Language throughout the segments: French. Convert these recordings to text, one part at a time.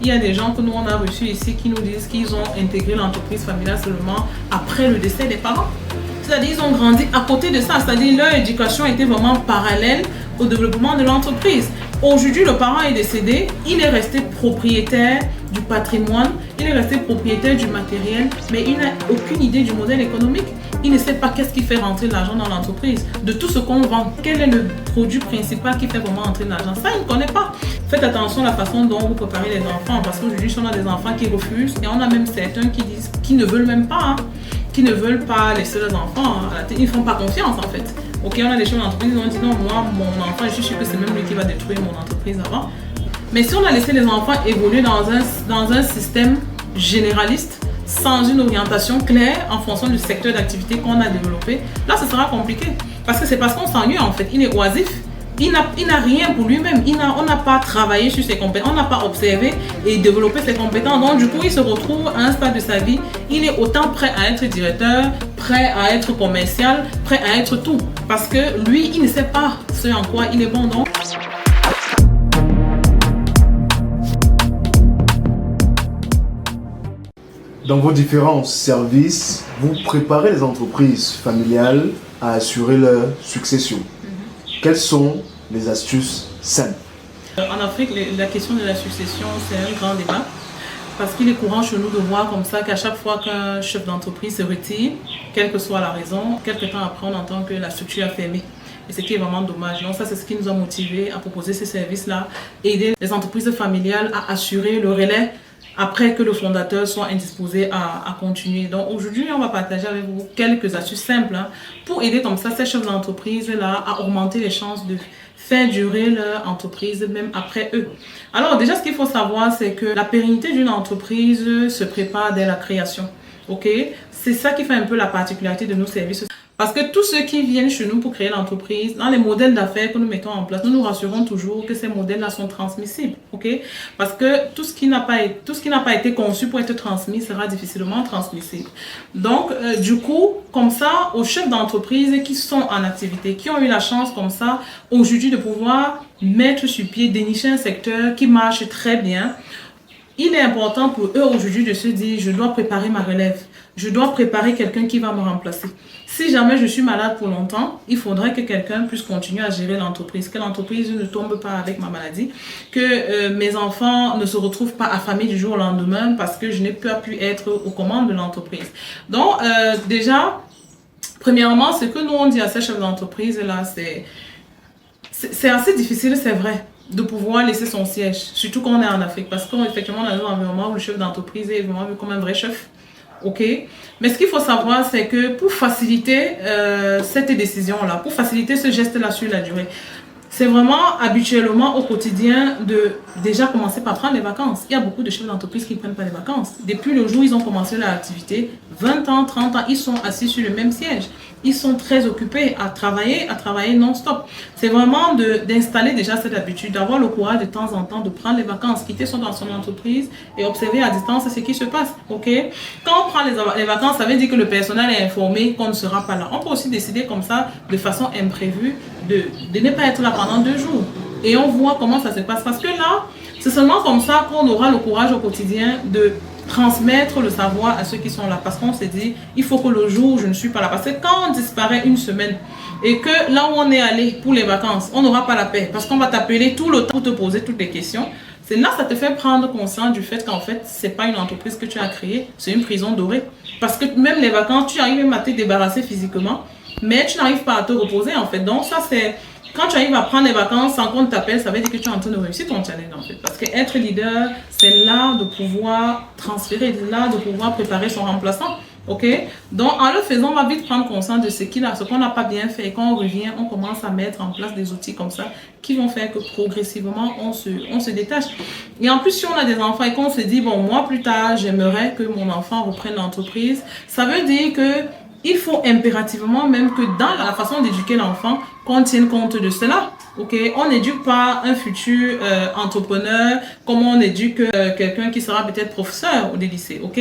Il y a des gens que nous on a reçus ici qui nous disent qu'ils ont intégré l'entreprise familiale seulement après le décès des parents. C'est-à-dire qu'ils ont grandi à côté de ça, c'est-à-dire leur éducation était vraiment parallèle au développement de l'entreprise. Aujourd'hui, le parent est décédé, il est resté propriétaire du patrimoine, il est resté propriétaire du matériel, mais il n'a aucune idée du modèle économique. Il ne sait pas qu'est-ce qui fait rentrer de l'argent dans l'entreprise, de tout ce qu'on vend, quel est le produit principal qui fait vraiment rentrer de l'argent. Ça, il ne connaît pas. Faites attention à la façon dont vous préparez les enfants, parce qu'aujourd'hui, on a des enfants qui refusent et on a même certains qui disent qu'ils ne veulent même pas, qui ne veulent pas laisser leurs enfants. Ils ne font pas confiance en fait. Ok, on a des chefs d'entreprise, on dit non, moi, mon enfant, je suis sûr que c'est même lui qui va détruire mon entreprise avant. Mais si on a laissé les enfants évoluer dans un système généraliste, sans une orientation claire en fonction du secteur d'activité qu'on a développé, là, ce sera compliqué. Parce que c'est parce qu'on s'ennuie en fait. Il est oisif. Il n'a rien pour lui-même. On n'a pas travaillé sur ses compétences. On n'a pas observé et développé ses compétences. Donc, du coup, il se retrouve à un stade de sa vie. Il est autant prêt à être directeur, prêt à être commercial, prêt à être tout. Parce que lui, il ne sait pas ce en quoi il est bon. Donc, dans vos différents services, vous préparez les entreprises familiales à assurer leur succession. Quelles sont les astuces simples? En Afrique, la question de la succession, c'est un grand débat. Parce qu'il est courant chez nous de voir comme ça qu'à chaque fois qu'un chef d'entreprise se retire, quelle que soit la raison, quelques temps après, on entend que la structure a fermé. Et ce qui est vraiment dommage. Donc ça, c'est ce qui nous a motivés à proposer ces services-là, aider les entreprises familiales à assurer le relais après que le fondateur soit indisposé à continuer. Donc aujourd'hui, on va partager avec vous quelques astuces simples pour aider comme ça ces chefs d'entreprise-là à augmenter les chances de faire durer leur entreprise même après eux. Alors déjà, ce qu'il faut savoir, c'est que la pérennité d'une entreprise se prépare dès la création. Ok, c'est ça qui fait un peu la particularité de nos services. Parce que tous ceux qui viennent chez nous pour créer l'entreprise, dans les modèles d'affaires que nous mettons en place, nous nous rassurons toujours que ces modèles-là sont transmissibles. Okay? Parce que tout ce qui n'a pas été conçu pour être transmis sera difficilement transmissible. Donc, du coup, comme ça, aux chefs d'entreprise qui sont en activité, qui ont eu la chance comme ça, aujourd'hui de pouvoir mettre sur pied, dénicher un secteur qui marche très bien, il est important pour eux aujourd'hui de se dire, je dois préparer ma relève. Je dois préparer quelqu'un qui va me remplacer. Si jamais je suis malade pour longtemps, il faudrait que quelqu'un puisse continuer à gérer l'entreprise, que l'entreprise ne tombe pas avec ma maladie, que mes enfants ne se retrouvent pas affamés du jour au lendemain parce que je n'ai pas pu être aux commandes de l'entreprise. Donc, déjà, premièrement, ce que nous on dit à ces chefs d'entreprise là, c'est assez difficile, c'est vrai, de pouvoir laisser son siège, surtout quand on est en Afrique, parce qu'effectivement, on a un environnement où le chef d'entreprise est vraiment vu comme un vrai chef. Ok, mais ce qu'il faut savoir, c'est que pour faciliter cette décision-là, pour faciliter ce geste-là sur la durée, c'est vraiment habituellement au quotidien de déjà commencer par prendre les vacances. Il y a beaucoup de chefs d'entreprise qui ne prennent pas les vacances. Depuis le jour où ils ont commencé leur activité, 20 ans, 30 ans, ils sont assis sur le même siège. Ils sont très occupés à travailler non-stop. C'est vraiment d'installer déjà cette habitude, d'avoir le courage de temps en temps de prendre les vacances, quitter son entreprise et observer à distance ce qui se passe. Okay? Quand on prend les vacances, ça veut dire que le personnel est informé qu'on ne sera pas là. On peut aussi décider comme ça, de façon imprévue, de ne pas être là pendant 2 jours. Et on voit comment ça se passe. Parce que là, c'est seulement comme ça qu'on aura le courage au quotidien de transmettre le savoir à ceux qui sont là. Parce qu'on s'est dit, il faut que le jour où je ne suis pas là, parce que quand on disparaît une semaine et que là où on est allé pour les vacances, on n'aura pas la paix. Parce qu'on va t'appeler tout le temps pour te poser toutes les questions. C'est là que ça te fait prendre conscience du fait qu'en fait, ce n'est pas une entreprise que tu as créée, c'est une prison dorée. Parce que même les vacances, tu arrives même à te débarrasser physiquement, mais tu n'arrives pas à te reposer en fait. Donc ça c'est, quand tu arrives à prendre les vacances sans qu'on t'appelle, ça veut dire que tu es en train de réussir ton challenge en fait. Parce qu'être leader, c'est là de pouvoir transférer, là de pouvoir préparer son remplaçant. Ok, donc en le faisant, on va vite prendre conscience de ce qu'on n'a pas bien fait. Et quand on revient, on commence à mettre en place des outils comme ça qui vont faire que progressivement, on se détache. Et en plus, si on a des enfants et qu'on se dit, bon, moi plus tard, j'aimerais que mon enfant reprenne l'entreprise, ça veut dire que il faut impérativement, même que dans la façon d'éduquer l'enfant, qu'on tienne compte de cela. Ok, on n'éduque pas un futur entrepreneur comme on éduque quelqu'un qui sera peut-être professeur au lycée. Ok.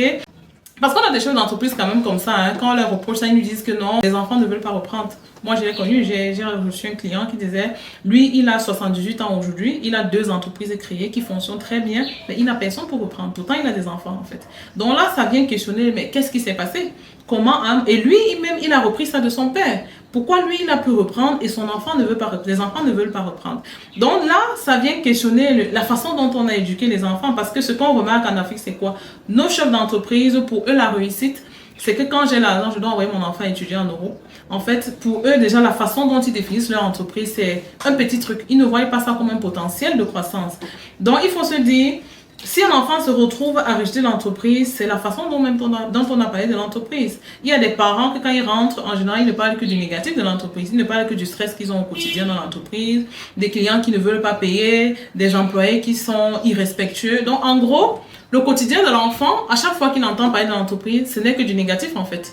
Parce qu'on a des chefs d'entreprise quand même comme ça, hein. Quand on leur reproche ça, ils nous disent que non, les enfants ne veulent pas reprendre. Moi, je l'ai connu, j'ai reçu un client qui disait, lui, il a 78 ans aujourd'hui, il a 2 entreprises créées qui fonctionnent très bien, mais il n'a personne pour reprendre. Pourtant, il a des enfants, en fait. Donc là, ça vient questionner, mais qu'est-ce qui s'est passé? Comment, hein? Et lui, même, il a repris ça de son père. Pourquoi lui, il a pu reprendre et son enfant ne veut pas reprendre, les enfants ne veulent pas reprendre? Donc là, ça vient questionner la façon dont on a éduqué les enfants, parce que ce qu'on remarque en Afrique, c'est quoi? Nos chefs d'entreprise, pour eux, la réussite, c'est que quand j'ai l'argent, je dois envoyer mon enfant étudier en euros. En fait, pour eux, déjà, la façon dont ils définissent leur entreprise, c'est un petit truc. Ils ne voient pas ça comme un potentiel de croissance. Donc, il faut se dire, si un enfant se retrouve à rejeter l'entreprise, c'est la façon dont on a parlé de l'entreprise. Il y a des parents que quand ils rentrent, en général, ils ne parlent que du négatif de l'entreprise. Ils ne parlent que du stress qu'ils ont au quotidien dans l'entreprise, des clients qui ne veulent pas payer, des employés qui sont irrespectueux. Donc, en gros, le quotidien de l'enfant, à chaque fois qu'il entend parler de l'entreprise, ce n'est que du négatif en fait.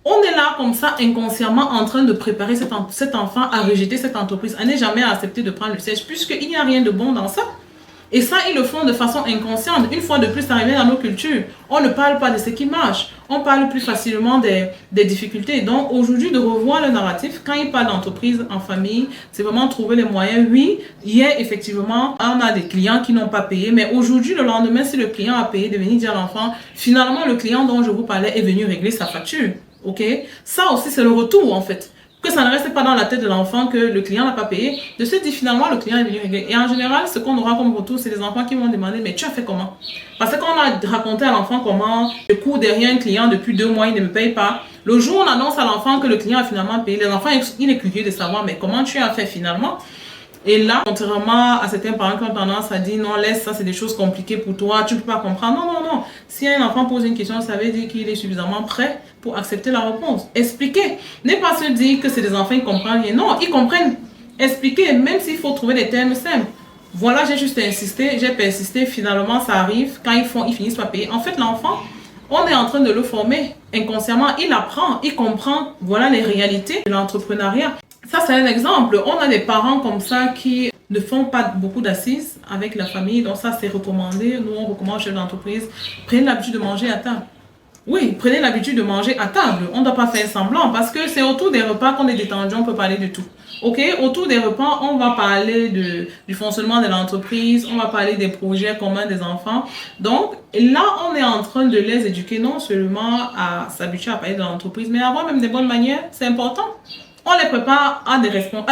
On est là comme ça inconsciemment en train de préparer cet enfant à rejeter cette entreprise, à ne jamais accepter de prendre le siège, puisqu'il n'y a rien de bon dans ça. Et ça, ils le font de façon inconsciente. Une fois de plus, arrivé dans nos cultures, on ne parle pas de ce qui marche. On parle plus facilement des difficultés. Donc, aujourd'hui, de revoir le narratif, quand ils parlent d'entreprise en famille, c'est vraiment trouver les moyens. Oui, hier, effectivement, on a des clients qui n'ont pas payé. Mais aujourd'hui, le lendemain, si le client a payé, de venir dire à l'enfant, finalement, le client dont je vous parlais est venu régler sa facture. OK? Ça aussi, c'est le retour, en fait. Que ça ne reste pas dans la tête de l'enfant que le client n'a pas payé, de se dire finalement le client est venu régler. Et en général, ce qu'on aura comme retour, c'est les enfants qui vont demander, mais tu as fait comment? Parce que quand on a raconté à l'enfant comment je cours derrière un client depuis 2 mois, il ne me paye pas, le jour où on annonce à l'enfant que le client a finalement payé, les enfants, il est curieux de savoir, mais comment tu as fait finalement? Et là, contrairement à certains parents qui ont tendance à dire non, laisse ça, c'est des choses compliquées pour toi, tu ne peux pas comprendre. Non, non, non. Si un enfant pose une question, ça veut dire qu'il est suffisamment prêt pour accepter la réponse. Expliquer. Ne pas se dire que c'est des enfants qui comprennent rien. Non, ils comprennent. Expliquer, même s'il faut trouver des termes simples. Voilà, j'ai juste insisté, j'ai persisté, finalement ça arrive. Quand ils finissent par payer. En fait, l'enfant, on est en train de le former inconsciemment. Il apprend, il comprend, voilà les réalités de l'entrepreneuriat. Ça, c'est un exemple. On a des parents comme ça qui ne font pas beaucoup d'assises avec la famille. Donc ça, c'est recommandé. Nous, on recommande aux chefs d'entreprise, prenez l'habitude de manger à table. Oui, prenez l'habitude de manger à table. On ne doit pas faire semblant parce que c'est autour des repas qu'on est détendu, on peut parler de tout. Ok, autour des repas, on va parler du fonctionnement de l'entreprise, on va parler des projets communs des enfants. Donc là, on est en train de les éduquer non seulement à s'habituer à parler de l'entreprise, mais à avoir même des bonnes manières. C'est important. On les prépare à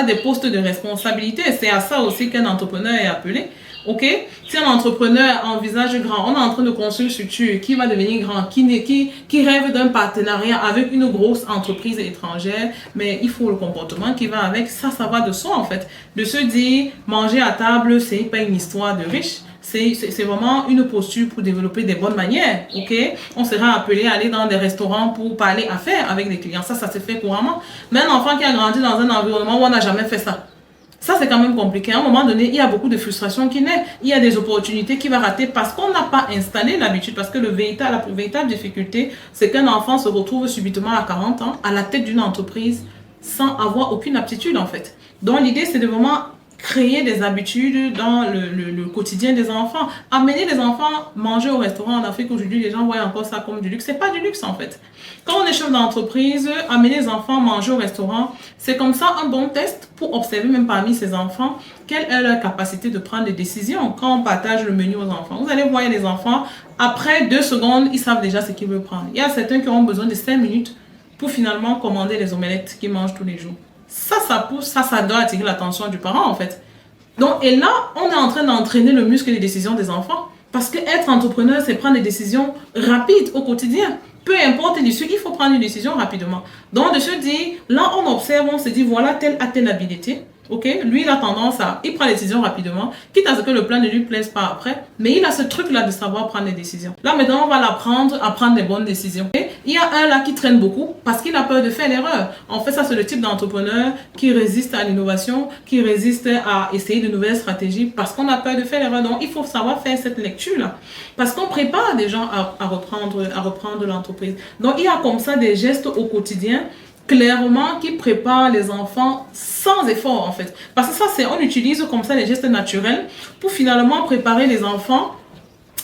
des postes de responsabilité. C'est à ça aussi qu'un entrepreneur est appelé. Ok? Si un entrepreneur envisage grand, on est en train de construire une structure qui va devenir grand, qui rêve d'un partenariat avec une grosse entreprise étrangère, mais il faut le comportement qui va avec. Ça va de soi en fait. De se dire, manger à table, c'est pas une histoire de riche. C'est vraiment une posture pour développer des bonnes manières, ok? On sera appelé à aller dans des restaurants pour parler affaires avec des clients. Ça se fait couramment. Mais un enfant qui a grandi dans un environnement où on n'a jamais fait ça, ça, c'est quand même compliqué. À un moment donné, il y a beaucoup de frustration qui naît. Il y a des opportunités qui va rater parce qu'on n'a pas installé l'habitude. Parce que la véritable difficulté, c'est qu'un enfant se retrouve subitement à 40 ans à la tête d'une entreprise sans avoir aucune aptitude, en fait. Donc, l'idée, c'est de vraiment créer des habitudes dans le quotidien des enfants. Amener les enfants manger au restaurant en Afrique aujourd'hui, les gens voient encore ça comme du luxe. C'est pas du luxe en fait. Quand on est chef d'entreprise, amener les enfants manger au restaurant, c'est comme ça un bon test pour observer même parmi ces enfants quelle est leur capacité de prendre des décisions quand on partage le menu aux enfants. Vous allez voir les enfants, après 2 secondes, ils savent déjà ce qu'ils veulent prendre. Il y a certains qui ont besoin de 5 minutes pour finalement commander les omelettes qu'ils mangent tous les jours. Ça doit attirer l'attention du parent en fait. Donc, et là, on est en train d'entraîner le muscle des décisions des enfants. Parce que être entrepreneur, c'est prendre des décisions rapides au quotidien. Peu importe l'issue, il faut prendre une décision rapidement. Donc, de se dire, là, on observe, on se dit, voilà, tel a telle habilité. Ok, lui, il a tendance il prend les décisions rapidement, quitte à ce que le plan ne lui plaise pas après, mais il a ce truc-là de savoir prendre des décisions. Là, maintenant, on va l'apprendre à prendre des bonnes décisions. Okay? Il y a un là qui traîne beaucoup parce qu'il a peur de faire l'erreur. En fait, ça, c'est le type d'entrepreneur qui résiste à l'innovation, qui résiste à essayer de nouvelles stratégies parce qu'on a peur de faire l'erreur. Donc, il faut savoir faire cette lecture-là parce qu'on prépare des gens à reprendre l'entreprise. Donc, il y a comme ça des gestes au quotidien clairement qui prépare les enfants sans effort en fait. Parce que ça, on utilise comme ça les gestes naturels pour finalement préparer les enfants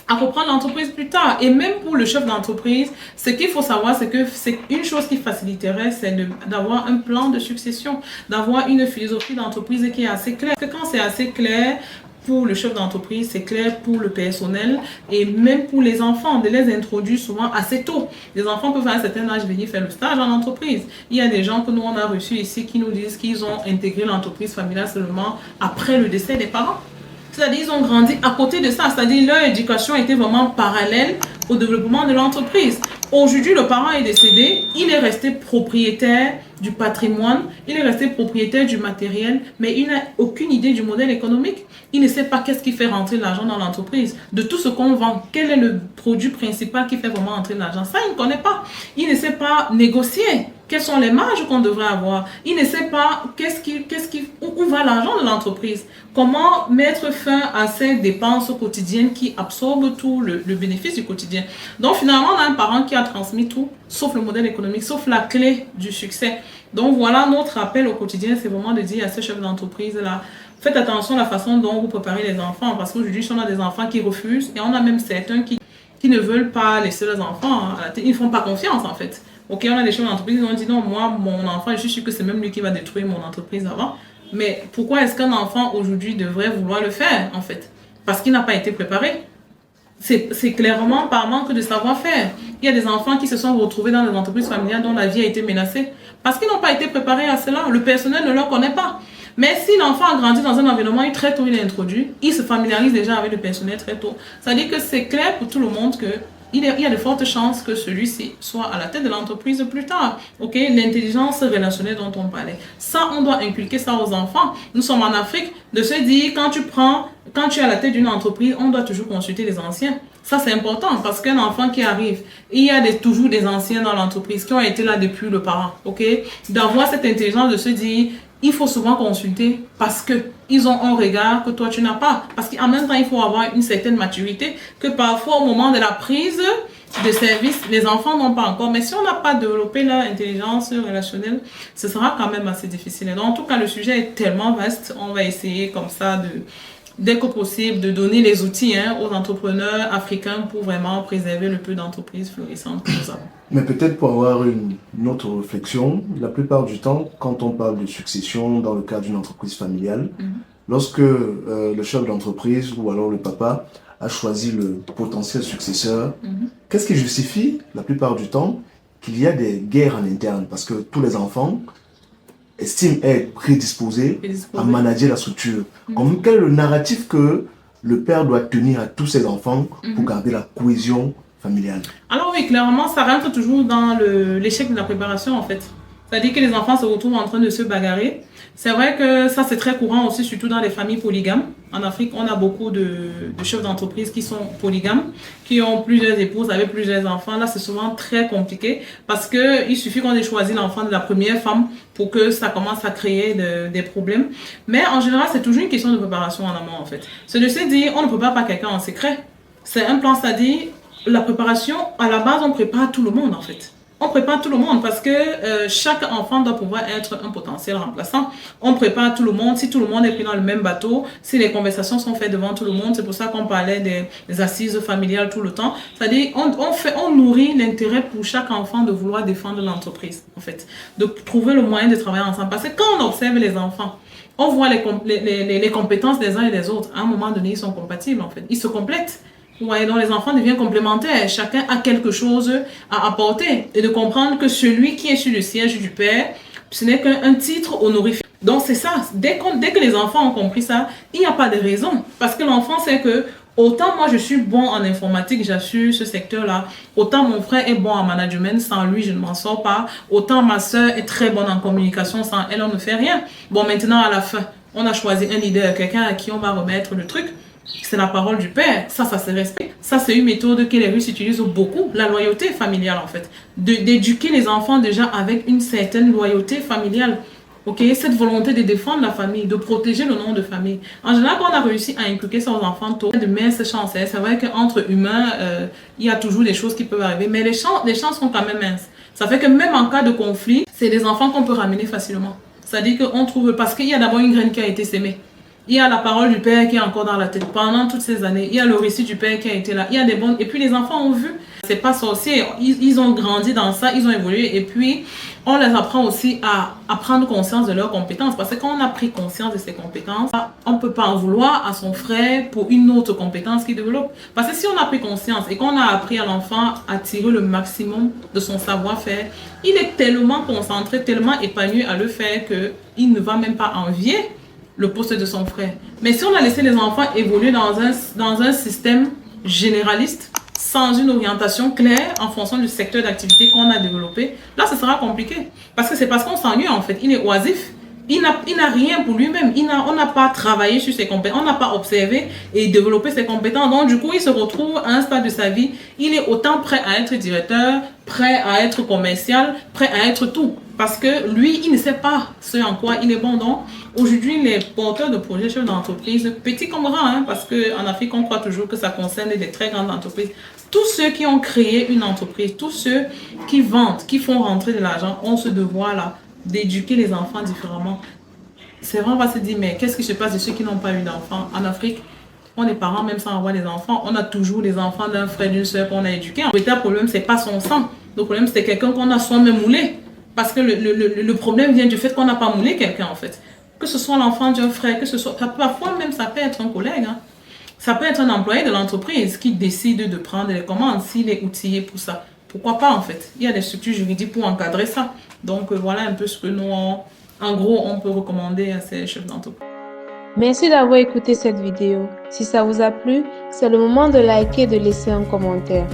à reprendre l'entreprise plus tard. Et même pour le chef d'entreprise, ce qu'il faut savoir, c'est que c'est une chose qui faciliterait, c'est d'avoir un plan de succession, d'avoir une philosophie d'entreprise qui est assez claire. Parce que quand c'est assez clair, pour le chef d'entreprise, c'est clair pour le personnel et même pour les enfants, de les introduire souvent assez tôt. Les enfants peuvent à un certain âge venir faire le stage en entreprise. Il y a des gens que nous on a reçus ici qui nous disent qu'ils ont intégré l'entreprise familiale seulement après le décès des parents. C'est-à-dire ils ont grandi à côté de ça, c'est-à-dire leur éducation était vraiment parallèle au développement de l'entreprise. Aujourd'hui, le parent est décédé, il est resté propriétaire du patrimoine, il est resté propriétaire du matériel, mais il n'a aucune idée du modèle économique. Il ne sait pas qu'est-ce qui fait rentrer l'argent dans l'entreprise, de tout ce qu'on vend, quel est le produit principal qui fait vraiment rentrer l'argent. Ça, il ne connaît pas. Il ne sait pas négocier. Quelles sont les marges qu'on devrait avoir? Il ne sait pas où va l'argent de l'entreprise. Comment mettre fin à ces dépenses quotidiennes qui absorbent tout le bénéfice du quotidien. Donc finalement, on a un parent qui a transmis tout, sauf le modèle économique, sauf la clé du succès. Donc voilà, notre appel au quotidien, c'est vraiment de dire à ces chefs d'entreprise-là, faites attention à la façon dont vous préparez les enfants, parce qu'aujourd'hui, on a des enfants qui refusent, et on a même certains qui ne veulent pas laisser leurs enfants à la télé. Ils ne font pas confiance en fait. Ok, on a des chefs d'entreprise qui ont dit non, moi, mon enfant, je suis sûr que c'est même lui qui va détruire mon entreprise avant. Mais pourquoi est-ce qu'un enfant aujourd'hui devrait vouloir le faire en fait? Parce qu'il n'a pas été préparé. C'est clairement par manque de savoir-faire. Il y a des enfants qui se sont retrouvés dans des entreprises familiales dont la vie a été menacée parce qu'ils n'ont pas été préparés à cela. Le personnel ne leur connaît pas. Mais si l'enfant a grandi dans un environnement, très tôt il est introduit, il se familiarise déjà avec le personnel très tôt. Ça veut dire que c'est clair pour tout le monde que il y a de fortes chances que celui-ci soit à la tête de l'entreprise plus tard. Ok, l'intelligence relationnelle dont on parlait. Ça, on doit inculquer ça aux enfants. Nous sommes en Afrique, de se dire, quand tu es à la tête d'une entreprise, on doit toujours consulter les anciens. Ça, c'est important parce qu'un enfant qui arrive, il y a toujours des anciens dans l'entreprise qui ont été là depuis le parent. Ok, d'avoir cette intelligence de se dire, il faut souvent consulter parce qu'ils ont un regard que toi tu n'as pas. Parce qu'en même temps, il faut avoir une certaine maturité que parfois au moment de la prise de service, les enfants n'ont pas encore. Mais si on n'a pas développé leur intelligence relationnelle, ce sera quand même assez difficile. Donc, en tout cas, le sujet est tellement vaste. On va essayer comme ça dès que possible, de donner les outils aux entrepreneurs africains pour vraiment préserver le peu d'entreprises florissantes que nous avons. Mais peut-être pour avoir une autre réflexion, la plupart du temps, quand on parle de succession dans le cadre d'une entreprise familiale, lorsque le chef d'entreprise ou alors le papa a choisi le potentiel successeur, qu'est-ce qui justifie la plupart du temps qu'il y a des guerres en interne? Parce que tous les enfants estiment être prédisposés à manager la structure. Quel est le narratif que le père doit tenir à tous ses enfants pour garder la cohésion familiale? Alors oui, clairement, ça rentre toujours dans l'échec de la préparation en fait. C'est-à-dire que les enfants se retrouvent en train de se bagarrer. C'est vrai que ça c'est très courant aussi, surtout dans les familles polygames. En Afrique, on a beaucoup de chefs d'entreprise qui sont polygames, qui ont plusieurs épouses avec plusieurs enfants. Là, c'est souvent très compliqué parce qu'il suffit qu'on ait choisi l'enfant de la première femme pour que ça commence à créer des problèmes. Mais en général, c'est toujours une question de préparation en amont en fait. C'est de se dire, on ne prépare pas quelqu'un en secret. C'est un plan, c'est-à-dire la préparation, à la base, on prépare tout le monde en fait. On prépare tout le monde parce que chaque enfant doit pouvoir être un potentiel remplaçant. On prépare tout le monde. Si tout le monde est pris dans le même bateau, si les conversations sont faites devant tout le monde, c'est pour ça qu'on parlait des assises familiales tout le temps. C'est-à-dire, on nourrit l'intérêt pour chaque enfant de vouloir défendre l'entreprise, en fait. De trouver le moyen de travailler ensemble. Parce que quand on observe les enfants, on voit les compétences des uns et des autres. À un moment donné, ils sont compatibles, en fait. Ils se complètent. Ouais, donc les enfants deviennent complémentaires. Chacun a quelque chose à apporter. Et de comprendre que celui qui est sur le siège du père, ce n'est qu'un titre honorifique. Donc c'est ça. Dès que les enfants ont compris ça, il n'y a pas de raison. Parce que l'enfant sait que autant moi je suis bon en informatique, j'assure ce secteur-là, autant mon frère est bon en management, sans lui je ne m'en sors pas. Autant ma soeur est très bonne en communication, sans elle on ne fait rien. Bon, maintenant à la fin, on a choisi un leader, quelqu'un à qui on va remettre le truc. C'est la parole du père, ça se respecte. Ça, c'est une méthode que les Russes utilisent beaucoup, la loyauté familiale en fait. D'éduquer les enfants déjà avec une certaine loyauté familiale. Ok, cette volonté de défendre la famille, de protéger le nom de famille. En général, quand on a réussi à inculquer ça aux enfants tôt, de minces chances. C'est vrai qu'entre humains, il y a toujours des choses qui peuvent arriver, mais les chances sont quand même minces. Ça fait que même en cas de conflit, c'est des enfants qu'on peut ramener facilement. C'est-à-dire qu'on trouve, parce qu'il y a d'abord une graine qui a été sémée. Il y a la parole du père qui est encore dans la tête pendant toutes ces années. Il y a le récit du père qui a été là. Il y a des bonnes... Et puis les enfants ont vu. C'est pas sorcier. Ils ont grandi dans ça. Ils ont évolué. Et puis, on les apprend aussi à prendre conscience de leurs compétences. Parce que quand on a pris conscience de ses compétences, on ne peut pas en vouloir à son frère pour une autre compétence qu'il développe. Parce que si on a pris conscience et qu'on a appris à l'enfant à tirer le maximum de son savoir-faire, il est tellement concentré, tellement épanoui à le faire qu'il ne va même pas envier le poste de son frère. Mais si on a laissé les enfants évoluer dans un système généraliste, sans une orientation claire en fonction du secteur d'activité qu'on a développé, là, ce sera compliqué. Parce que c'est parce qu'on s'ennuie, en fait. Il est oisif. Il n'a rien pour lui-même. On n'a pas travaillé sur ses compétences. On n'a pas observé et développé ses compétences. Donc, du coup, il se retrouve à un stade de sa vie. Il est autant prêt à être directeur, prêt à être commercial, prêt à être tout. Parce que lui, il ne sait pas ce en quoi il est bon. Donc, aujourd'hui, les porteurs de projets chefs d'entreprise, petits comme grands, hein, parce qu'en Afrique, on croit toujours que ça concerne des très grandes entreprises. Tous ceux qui ont créé une entreprise, tous ceux qui vendent, qui font rentrer de l'argent, ont ce devoir-là d'éduquer les enfants différemment. C'est vrai, on va se dire, mais qu'est-ce qui se passe de ceux qui n'ont pas eu d'enfants? En Afrique, on est parents même sans avoir des enfants. On a toujours les enfants d'un frère, d'une soeur qu'on a éduqués. Le véritable problème, c'est pas son sang. Le problème, c'est quelqu'un qu'on a soi-même moulé. Parce que le problème vient du fait qu'on n'a pas moulé quelqu'un, en fait. Que ce soit l'enfant d'un frère, que ce soit... Parfois, même, ça peut être un collègue. Hein. Ça peut être un employé de l'entreprise qui décide de prendre les commandes s'il est outillé pour ça. Pourquoi pas, en fait? Il y a des structures juridiques pour encadrer ça. Donc, voilà un peu ce que nous, en gros, on peut recommander à ces chefs d'entreprise. Merci d'avoir écouté cette vidéo. Si ça vous a plu, c'est le moment de liker et de laisser un commentaire.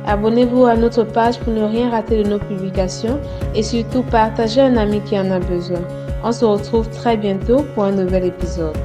Abonnez-vous à notre page pour ne rien rater de nos publications et surtout partagez à un ami qui en a besoin. On se retrouve très bientôt pour un nouvel épisode.